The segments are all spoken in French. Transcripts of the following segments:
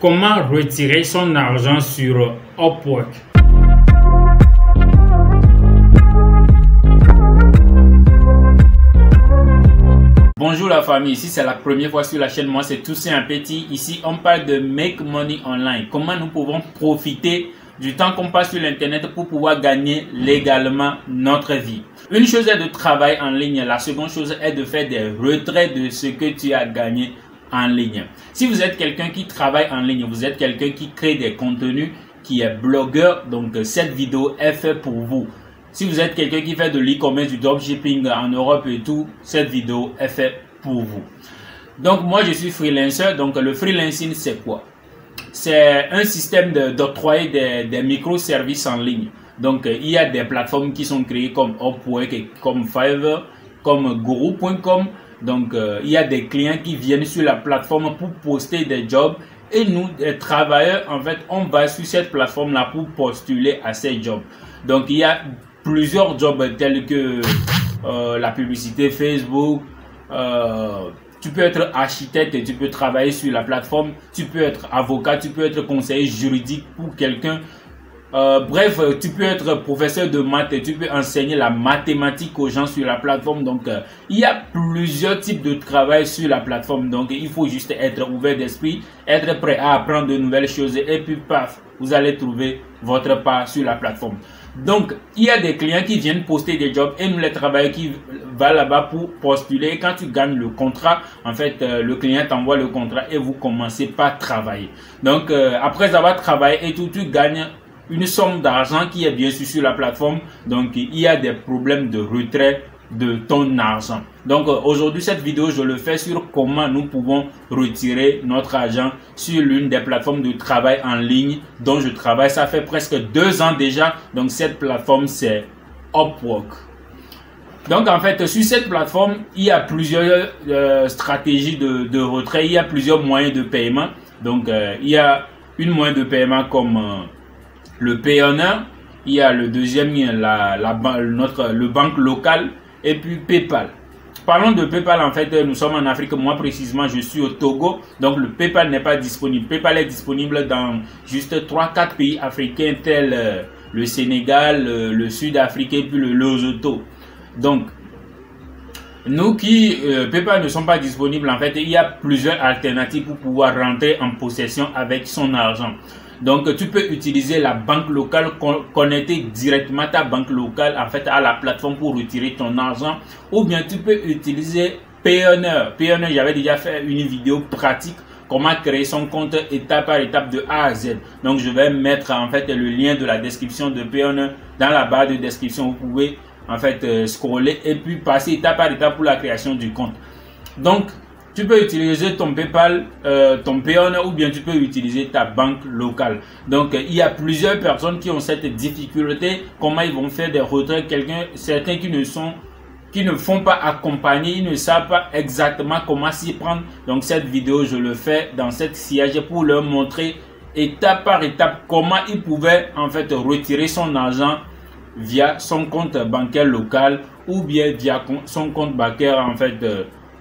Comment retirer son argent sur Upwork? Bonjour la famille, si c'est la première fois sur la chaîne, moi c'est Toussaint Petit. Ici on parle de Make Money Online. Comment nous pouvons profiter du temps qu'on passe sur l'internet pour pouvoir gagner légalement notre vie. Une chose est de travailler en ligne, la seconde chose est de faire des retraits de ce que tu as gagné en ligne. Si vous êtes quelqu'un qui travaille en ligne, vous êtes quelqu'un qui crée des contenus, qui est blogueur, donc cette vidéo est faite pour vous. Si vous êtes quelqu'un qui fait de l'e-commerce, du dropshipping en Europe et tout, cette vidéo est faite pour vous. Donc moi je suis freelancer, donc le freelancing c'est quoi? C'est un système d'octroyer des microservices en ligne. Donc il y a des plateformes qui sont créées comme Upwork, comme Fiverr, comme Guru.com. Donc il y a des clients qui viennent sur la plateforme pour poster des jobs. Et nous, les travailleurs, en fait, on va sur cette plateforme-là pour postuler à ces jobs. Donc il y a plusieurs jobs tels que la publicité Facebook. Tu peux être architecte et tu peux travailler sur la plateforme. Tu peux être avocat, tu peux être conseiller juridique pour quelqu'un. Bref, tu peux être professeur de maths et tu peux enseigner la mathématique aux gens sur la plateforme. Donc, il y a plusieurs types de travail sur la plateforme. Donc, il faut juste être ouvert d'esprit, être prêt à apprendre de nouvelles choses et puis, paf, vous allez trouver votre part sur la plateforme. Donc, il y a des clients qui viennent poster des jobs et nous, les travailleurs qui vont là-bas pour postuler. Et quand tu gagnes le contrat, en fait, le client t'envoie le contrat et vous commencez par travailler. Donc, après avoir travaillé et tout, tu gagnes une somme d'argent qui est bien sûr sur la plateforme. Donc il y a des problèmes de retrait de ton argent. Donc aujourd'hui cette vidéo je le fais sur comment nous pouvons retirer notre argent sur l'une des plateformes de travail en ligne dont je travaille. Ça fait presque 2 ans déjà. Donc cette plateforme c'est Upwork. Donc en fait sur cette plateforme il y a plusieurs stratégies de retrait. Il y a plusieurs moyens de paiement. Donc il y a une moyen de paiement comme le Payoneer, il y a le deuxième, le banque locale et puis PayPal. Parlons de PayPal, en fait, nous sommes en Afrique, moi précisément je suis au Togo, donc le PayPal n'est pas disponible. PayPal est disponible dans juste 3-4 pays africains tels le Sénégal, le Sud-Afrique et puis le Lesotho. Donc, nous qui PayPal ne sont pas disponibles, en fait, il y a plusieurs alternatives pour pouvoir rentrer en possession avec son argent. Donc, tu peux utiliser la banque locale, connecter directement ta banque locale en fait à la plateforme pour retirer ton argent. Ou bien, tu peux utiliser Payoneer. Payoneer, j'avais déjà fait une vidéo pratique comment créer son compte étape par étape de A à Z. Donc, je vais mettre en fait le lien de la description de Payoneer dans la barre de description. Vous pouvez en fait scroller et puis passer étape par étape pour la création du compte. Donc, tu peux utiliser ton PayPal, ton Payoneer ou bien tu peux utiliser ta banque locale. Donc, il y a plusieurs personnes qui ont cette difficulté. Comment ils vont faire des retraits? Certains qui ne font pas accompagner, ils ne savent pas exactement comment s'y prendre. Donc, cette vidéo, je le fais dans cette siège pour leur montrer étape par étape comment ils pouvaient en fait retirer son argent via son compte bancaire local ou bien via son compte bancaire en fait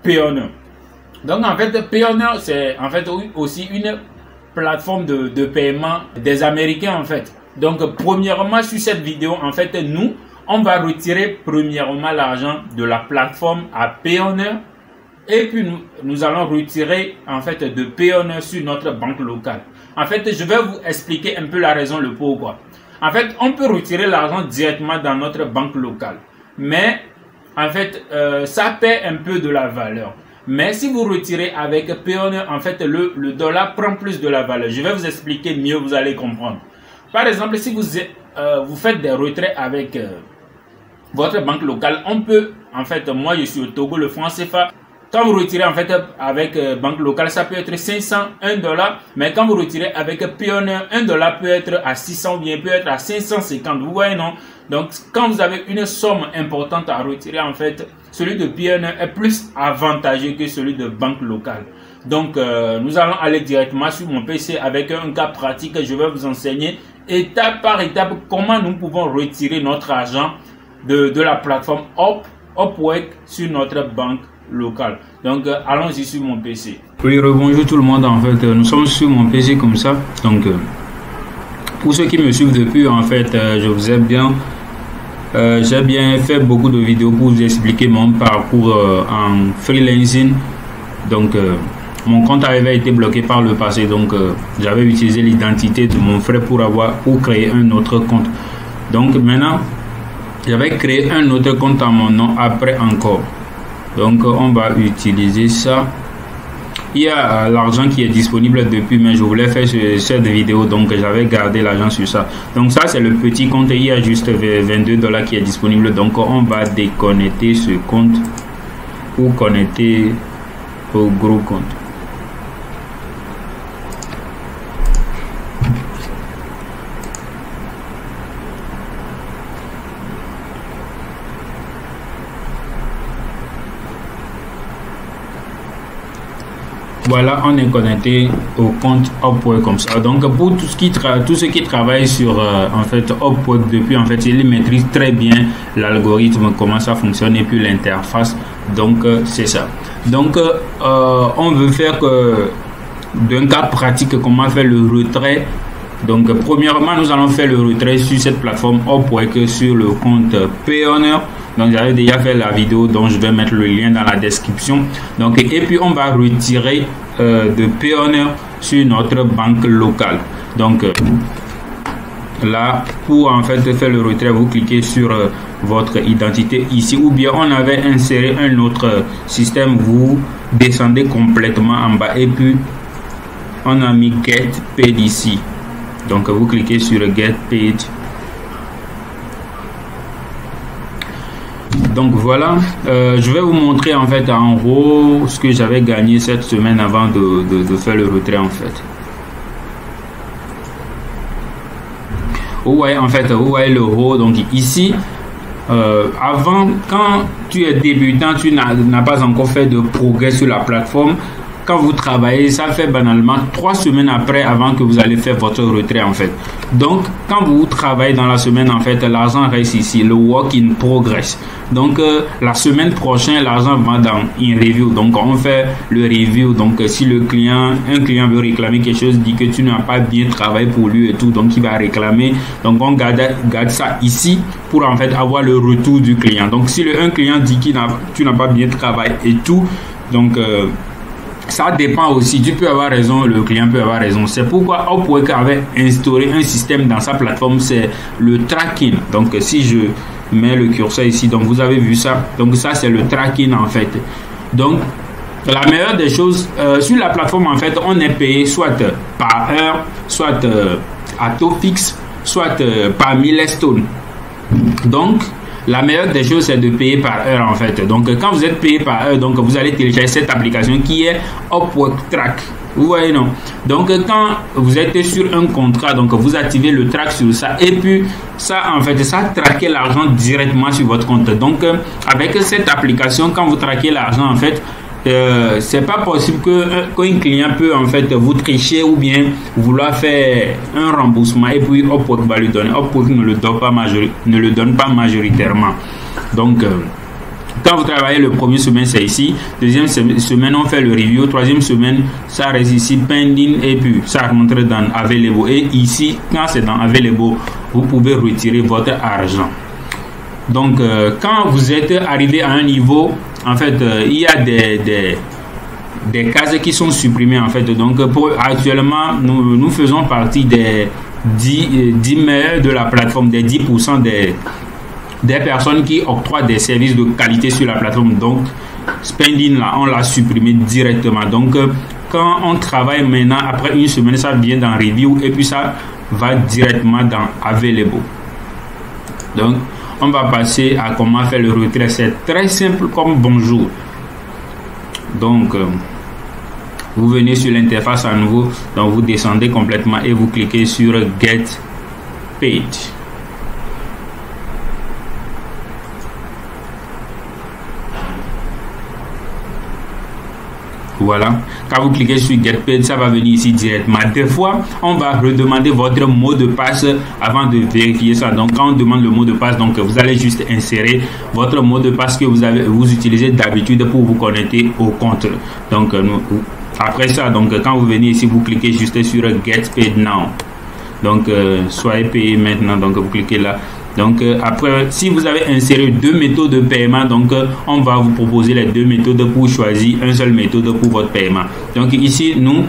Payoneer. Donc en fait Payoneer c'est en fait aussi une plateforme de paiement des Américains en fait. Donc premièrement sur cette vidéo en fait nous on va retirer premièrement l'argent de la plateforme à Payoneer et puis nous allons retirer en fait de Payoneer sur notre banque locale. En fait je vais vous expliquer un peu la raison, le pourquoi. En fait on peut retirer l'argent directement dans notre banque locale, mais en fait ça perd un peu de la valeur. Mais si vous retirez avec Payoneer, en fait, le dollar prend plus de la valeur. Je vais vous expliquer mieux, vous allez comprendre. Par exemple, si vous faites des retraits avec votre banque locale, on peut, en fait, moi je suis au Togo, le franc CFA. Quand vous retirez en fait avec banque locale, ça peut être 500, $1. Mais quand vous retirez avec Payoneer, $1 peut être à 600 ou bien peut être à 550. Vous voyez, non? Donc, quand vous avez une somme importante à retirer, en fait, celui de Payoneer est plus avantageux que celui de banque locale. Donc, nous allons aller directement sur mon PC avec un cas pratique. Je vais vous enseigner étape par étape comment nous pouvons retirer notre argent de la plateforme Upwork sur notre banque locale. Donc, allons-y sur mon PC. Oui, rebonjour tout le monde. En fait, nous sommes sur mon PC comme ça. Donc, pour ceux qui me suivent depuis, en fait, je vous ai bien, j'ai bien fait beaucoup de vidéos pour vous expliquer mon parcours en freelancing. Donc, mon compte avait été bloqué par le passé. Donc, j'avais utilisé l'identité de mon frère pour créer un autre compte. Donc, maintenant, j'avais créé un autre compte à mon nom après encore. Donc, on va utiliser ça. Il y a l'argent qui est disponible depuis, mais je voulais faire cette vidéo, donc j'avais gardé l'argent sur ça. Donc ça, c'est le petit compte. Il y a juste 22 $ qui est disponible. Donc on va déconnecter ce compte pour connecter au gros compte. Voilà, on est connecté au compte Upwork comme ça. Donc pour tous ceux qui travaillent sur en fait Upwork depuis, en fait, ils maîtrisent très bien l'algorithme, comment ça fonctionne et puis l'interface. Donc c'est ça. Donc on veut faire que d'un cas pratique, comment faire le retrait. Donc premièrement, nous allons faire le retrait sur cette plateforme Upwork sur le compte Payoneer. Donc j'avais déjà fait la vidéo, dont je vais mettre le lien dans la description. Donc et puis on va retirer de Payoneer sur notre banque locale. Donc là, pour en fait faire le retrait, vous cliquez sur votre identité ici, ou bien on avait inséré un autre système, vous descendez complètement en bas et puis on a mis Get Paid ici. Donc vous cliquez sur Get Paid. Donc voilà, je vais vous montrer en fait en gros ce que j'avais gagné cette semaine avant de faire le retrait en fait. Vous voyez en fait, vous voyez le haut. Donc ici, avant, quand tu es débutant, tu n'as pas encore fait de progrès sur la plateforme. Quand vous travaillez, ça fait banalement 3 semaines après avant que vous allez faire votre retrait en fait. Donc quand vous travaillez dans la semaine, en fait, l'argent reste ici, le work in progress. Donc la semaine prochaine, l'argent va dans in review. Donc on fait le review. Donc si un client veut réclamer quelque chose, dit que tu n'as pas bien travaillé pour lui et tout, donc il va réclamer. Donc on garde ça ici pour en fait avoir le retour du client. Donc si un client dit que tu n'as pas bien travaillé et tout, donc ça dépend aussi, tu peux avoir raison, le client peut avoir raison. C'est pourquoi Upwork avait instauré un système dans sa plateforme, c'est le tracking. Donc si je mets le curseur ici, donc vous avez vu ça. Donc ça c'est le tracking en fait. Donc la meilleure des choses, sur la plateforme en fait, on est payé soit par heure, soit à taux fixe, soit par milestone. Donc la meilleure des choses, c'est de payer par heure en fait. Donc quand vous êtes payé par heure, donc vous allez télécharger cette application qui est Upwork Track. Vous voyez, non? Donc quand vous êtes sur un contrat, donc vous activez le track sur ça et puis ça en fait, ça traque l'argent directement sur votre compte. Donc avec cette application, quand vous traquez l'argent en fait, c'est pas possible qu'un client peut en fait vous tricher ou bien vouloir faire un remboursement et puis Upwork va lui donner. Upwork ne le donne pas majoritairement. Donc quand vous travaillez le premier semaine, c'est ici. Deuxième semaine, on fait le review. Troisième semaine, ça reste ici pending et puis ça rentre dans available. Et ici, quand c'est dans available, vous pouvez retirer votre argent. Donc quand vous êtes arrivé à un niveau, en fait, il y a des cases qui sont supprimées en fait. Donc actuellement, nous faisons partie des 10 meilleurs de la plateforme, des 10% des personnes qui octroient des services de qualité sur la plateforme. Donc spending là, on l'a supprimé directement. Donc quand on travaille maintenant, après une semaine, ça vient dans review et puis ça va directement dans available. Donc on va passer à comment faire le retrait. C'est très simple comme bonjour. Donc vous venez sur l'interface à nouveau, donc vous descendez complètement et vous cliquez sur Get Paid. Voilà, quand vous cliquez sur Get Paid, ça va venir ici directement. Des fois, on va redemander votre mot de passe avant de vérifier ça. Donc, quand on demande le mot de passe, donc vous allez juste insérer votre mot de passe que vous utilisez d'habitude pour vous connecter au compte. Donc, après ça, donc quand vous venez ici, vous cliquez juste sur Get Paid Now. Donc soyez payé maintenant, donc vous cliquez là. Donc après, si vous avez inséré deux méthodes de paiement, donc on va vous proposer les deux méthodes pour choisir une seule méthode pour votre paiement. Donc ici, nous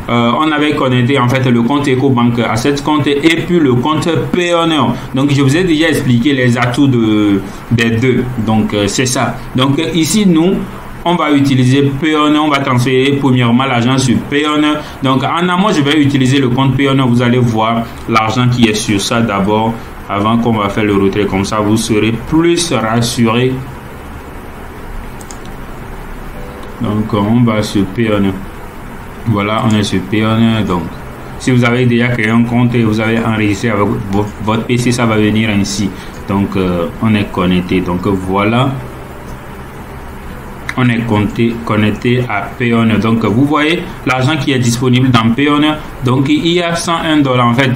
on avait connecté en fait le compte EcoBank à cet compte et puis le compte Payoneer. Donc je vous ai déjà expliqué les atouts des deux. Donc c'est ça. Donc ici nous on va utiliser Payoneer, on va transférer premièrement l'argent sur Payoneer. Donc en amont je vais utiliser le compte Payoneer. Vous allez voir l'argent qui est sur ça d'abord avant qu'on va faire le retrait. Comme ça vous serez plus rassuré. Donc on va sur Payoneer. Voilà, on est sur Payoneer. Donc, si vous avez déjà créé un compte et vous avez enregistré avec votre PC, ça va venir ainsi. Donc, on est connecté. Donc, voilà. On est connecté à Payoneer. Donc, vous voyez l'argent qui est disponible dans Payoneer. Donc, il y a 101 $. En fait,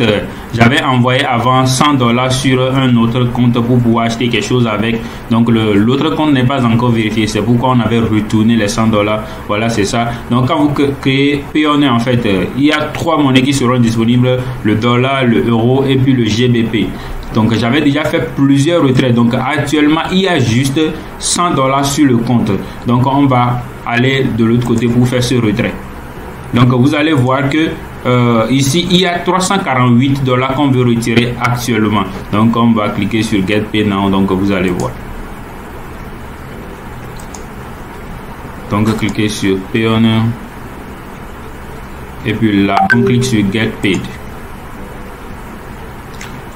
j'avais envoyé avant 100 $ sur un autre compte pour pouvoir acheter quelque chose avec. Donc, l'autre compte n'est pas encore vérifié. C'est pourquoi on avait retourné les 100 $. Voilà, c'est ça. Donc, quand vous créez Payoneer, en fait, il y a 3 monnaies qui seront disponibles. Le dollar, le euro et puis le GBP. Donc j'avais déjà fait plusieurs retraits. Donc actuellement il y a juste 100 $ sur le compte. Donc on va aller de l'autre côté pour faire ce retrait. Donc vous allez voir que ici il y a 348 $ qu'on veut retirer actuellement. Donc on va cliquer sur Get Paid Now. Donc vous allez voir. Donc cliquez sur Payoneer. Et puis là on clique sur Get Paid.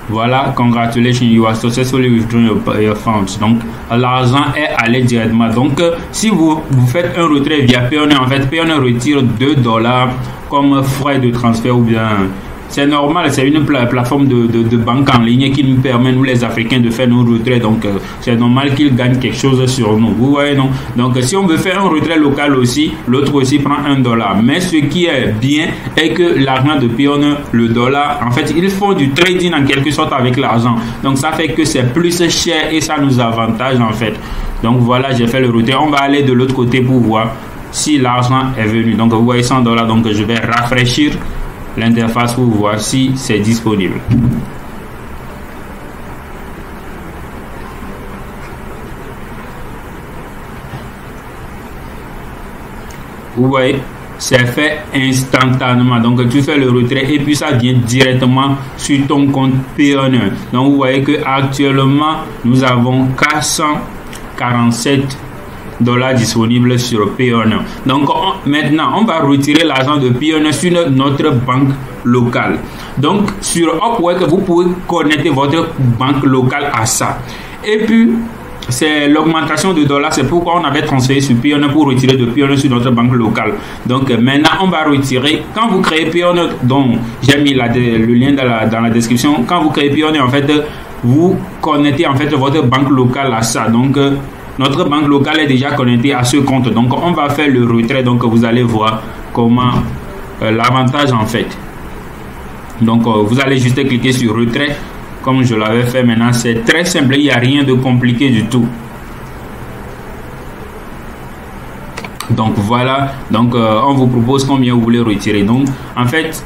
Voilà, congratulations, you are successfully withdrawing your funds. Donc, l'argent est allé directement. Donc, si vous faites un retrait via Payoneer, en fait, Payoneer retire 2 $ comme frais de transfert ou bien... C'est normal, c'est une plateforme de banque en ligne qui nous permet, nous les Africains, de faire nos retraits. Donc, c'est normal qu'ils gagnent quelque chose sur nous. Vous voyez, non? Donc, si on veut faire un retrait local aussi, l'autre aussi prend 1 $. Mais ce qui est bien est que l'argent de Payoneer, le dollar, en fait, ils font du trading en quelque sorte avec l'argent. Donc, ça fait que c'est plus cher et ça nous avantage en fait. Donc, voilà, j'ai fait le retrait. On va aller de l'autre côté pour voir si l'argent est venu. Donc, vous voyez 100 $. Donc, je vais rafraîchir l'interface pour voir si c'est disponible. Vous voyez, c'est fait instantanément. Donc tu fais le retrait et puis ça vient directement sur ton compte Payoneer. Donc vous voyez que actuellement nous avons 447 $ disponibles sur Payoneer. Donc maintenant on va retirer l'argent de Payoneer sur notre banque locale. Donc sur Upwork vous pouvez connecter votre banque locale à ça. Et puis c'est l'augmentation de dollars, c'est pourquoi on avait transféré sur Payoneer pour retirer de Payoneer sur notre banque locale. Donc maintenant on va retirer, quand vous créez Payoneer, donc j'ai mis le lien dans la description, quand vous créez Payoneer en fait vous connectez en fait votre banque locale à ça. Donc notre banque locale est déjà connectée à ce compte. Donc on va faire le retrait. Donc vous allez voir comment l'avantage en fait. Donc vous allez juste cliquer sur retrait comme je l'avais fait. Maintenant c'est très simple, il n'y a rien de compliqué du tout. Donc voilà, donc on vous propose combien vous voulez retirer. Donc en fait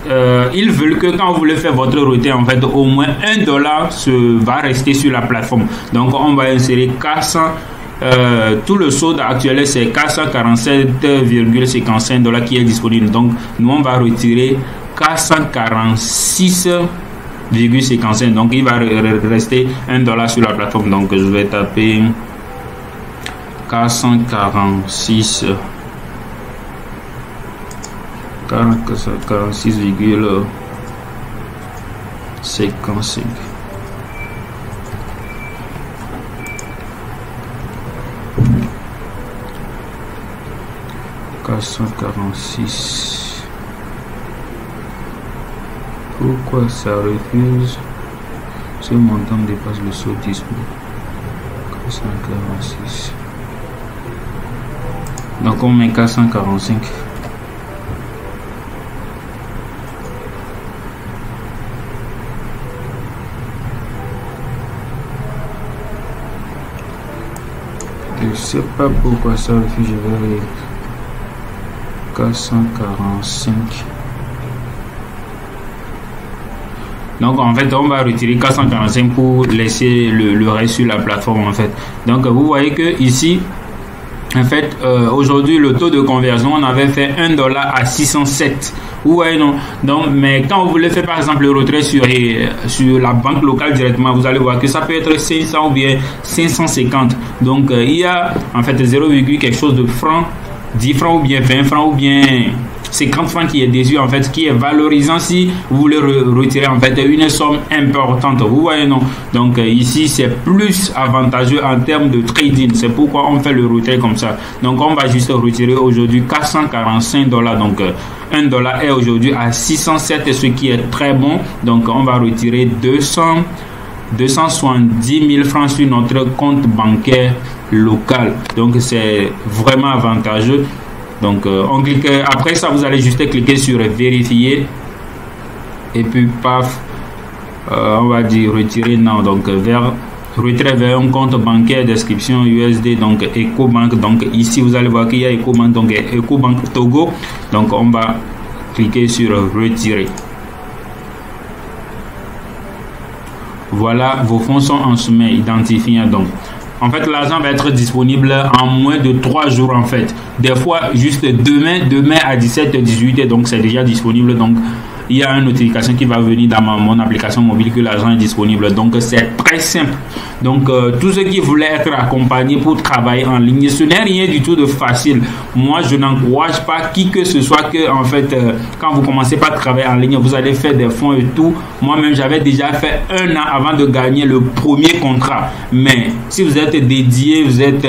ils veulent que quand vous voulez faire votre retrait, en fait au moins 1 $ va rester sur la plateforme. Donc on va insérer 400. Tout le solde actuel c'est 447,55 $ qui est disponible. Donc nous on va retirer 446,55. Donc il va rester 1 $. Sur la plateforme. Donc je vais taper 446,55. Pourquoi ça refuse? Ce montant dépasse le solde disponible. 446. Donc on met 445. Je sais pas pourquoi ça refuse. Je vais 445. Donc en fait on va retirer 445 pour laisser le reste sur la plateforme en fait. Donc vous voyez que ici en fait aujourd'hui le taux de conversion, on avait fait $1 à 607. Vous voyez non? Donc mais quand vous voulez faire par exemple le retrait sur la banque locale directement, vous allez voir que ça peut être 500 ou bien 550. Donc il y a en fait 0, quelque chose de francs, 10 francs ou bien 20 francs ou bien 50 francs qui est déduit en fait, qui est valorisant si vous voulez retirer en fait une somme importante. Vous voyez non? Donc ici c'est plus avantageux en termes de trading. C'est pourquoi on fait le retrait comme ça. Donc on va juste retirer aujourd'hui $445. Donc $1 est aujourd'hui à 607, ce qui est très bon. Donc on va retirer 270 000 francs sur notre compte bancaire local. Donc c'est vraiment avantageux. Donc on clique, après ça vous allez juste cliquer sur vérifier et puis paf, on va dire retirer non, donc vers retrait vers un compte bancaire description USD, donc Ecobank. Donc ici vous allez voir qu'il y a Ecobank, donc Ecobank Togo. Donc on va cliquer sur retirer. Voilà, vos fonds sont en chemin identifiant. Donc en fait l'argent va être disponible en moins de 3 jours en fait. Des fois juste demain à 17h-18h, donc c'est déjà disponible. Donc il y a une notification qui va venir dans mon application mobile que l'argent est disponible. Donc c'est très simple. Donc tous ceux qui voulaient être accompagnés pour travailler en ligne, ce n'est rien du tout de facile. Moi je n'encourage pas qui que ce soit que en fait quand vous commencez par travailler en ligne, vous allez faire des fonds et tout. Moi-même j'avais déjà fait 1 an avant de gagner le premier contrat. Mais si vous êtes dédié, vous êtes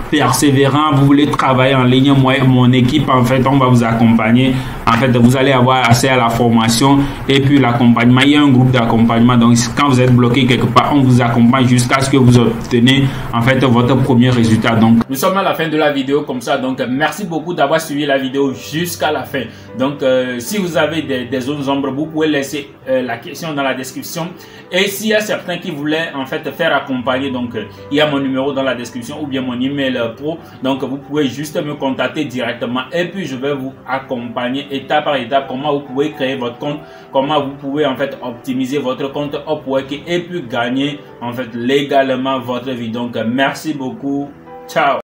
persévérant, vous voulez travailler en ligne, moi et mon équipe en fait on va vous accompagner. En fait vous allez avoir accès à la formation et puis l'accompagnement. Il y a un groupe d'accompagnement, donc quand vous êtes bloqué quelque part, on vous accompagne jusqu'à ce que vous obtenez en fait votre premier résultat. Donc nous sommes à la fin de la vidéo comme ça. Donc merci beaucoup d'avoir suivi la vidéo jusqu'à la fin. Donc si vous avez des zones ombres, vous pouvez laisser la question dans la description. Et s'il y a certains qui voulaient en fait faire accompagner, donc il y a mon numéro dans la description ou bien mon email pro. Donc vous pouvez juste me contacter directement et puis je vais vous accompagner étape par étape comment vous pouvez créer votre compte, comment vous pouvez en fait optimiser votre compte Upwork et puis gagner en fait légalement votre vie. Donc merci beaucoup, ciao.